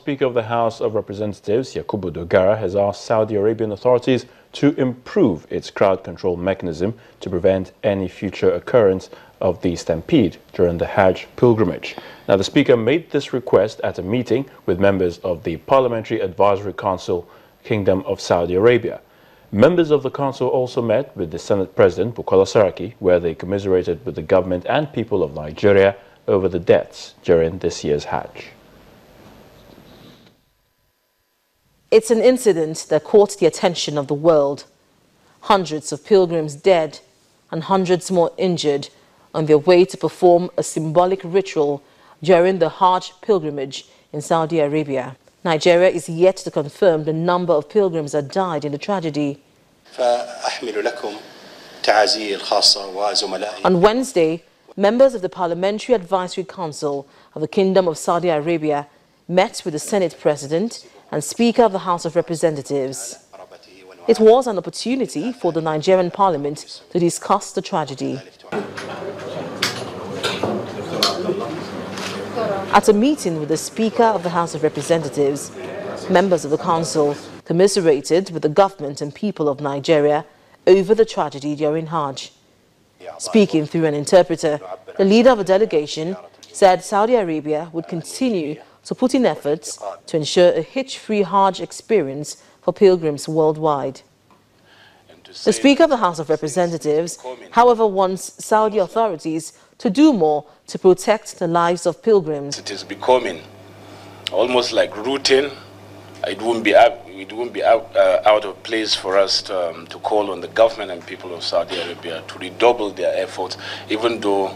Speaker of the House of Representatives, Yakubu Dogara, has asked Saudi Arabian authorities to improve its crowd control mechanism to prevent any future occurrence of the Stampede during the Hajj pilgrimage. Now, the Speaker made this request at a meeting with members of the Parliamentary Advisory Council, Kingdom of Saudi Arabia. Members of the council also met with the Senate President, Bukola Saraki, where they commiserated with the government and people of Nigeria over the deaths during this year's Hajj. It's an incident that caught the attention of the world. Hundreds of pilgrims dead and hundreds more injured on their way to perform a symbolic ritual during the Hajj pilgrimage in Saudi Arabia. Nigeria is yet to confirm the number of pilgrims that died in the tragedy. On Wednesday, members of the Parliamentary Advisory Council of the Kingdom of Saudi Arabia met with the Senate President and Speaker of the House of Representatives. It was an opportunity for the Nigerian Parliament to discuss the tragedy. At a meeting with the Speaker of the House of Representatives, members of the Council commiserated with the government and people of Nigeria over the tragedy during Hajj. Speaking through an interpreter, the leader of the delegation said Saudi Arabia would continue to put in efforts to ensure a hitch-free Hajj experience for pilgrims worldwide. The Speaker of the House of Representatives, however, wants Saudi authorities to do more to protect the lives of pilgrims. It is becoming almost like routine. It wouldn't be out of place for us to call on the government and people of Saudi Arabia to redouble their efforts, even though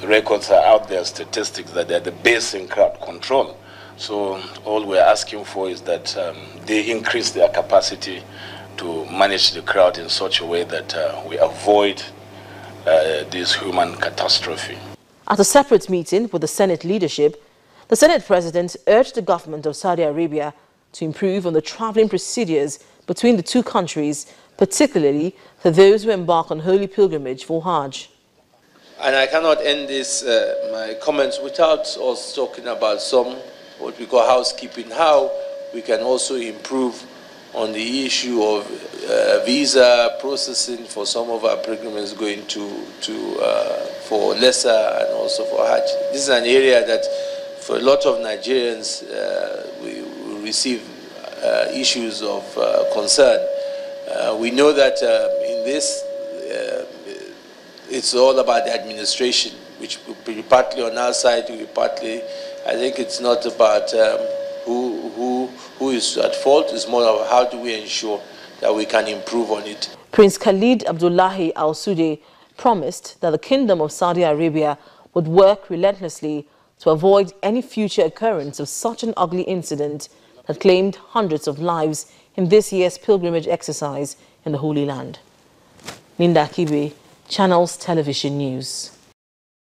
records are out there, statistics that they're the base in crowd control. So all we're asking for is that they increase their capacity to manage the crowd in such a way that we avoid this human catastrophe. At a separate meeting with the Senate leadership, the Senate President urged the government of Saudi Arabia to improve on the traveling procedures between the two countries, particularly for those who embark on holy pilgrimage for Hajj. And I cannot end this, my comments, without also talking about what we call housekeeping, how we can also improve on the issue of visa processing for some of our pilgrims going for lesser and also for Hajj. This is an area that for a lot of Nigerians we receive issues of concern. We know that in this it's all about the administration, which will be partly on our side, will be partly, I think it's not about who is at fault, it's more of how do we ensure that we can improve on it. Prince Khalid Abdullahi Al Saud promised that the Kingdom of Saudi Arabia would work relentlessly to avoid any future occurrence of such an ugly incident that claimed hundreds of lives in this year's pilgrimage exercise in the Holy Land. Linda Kibe, Channels Television News.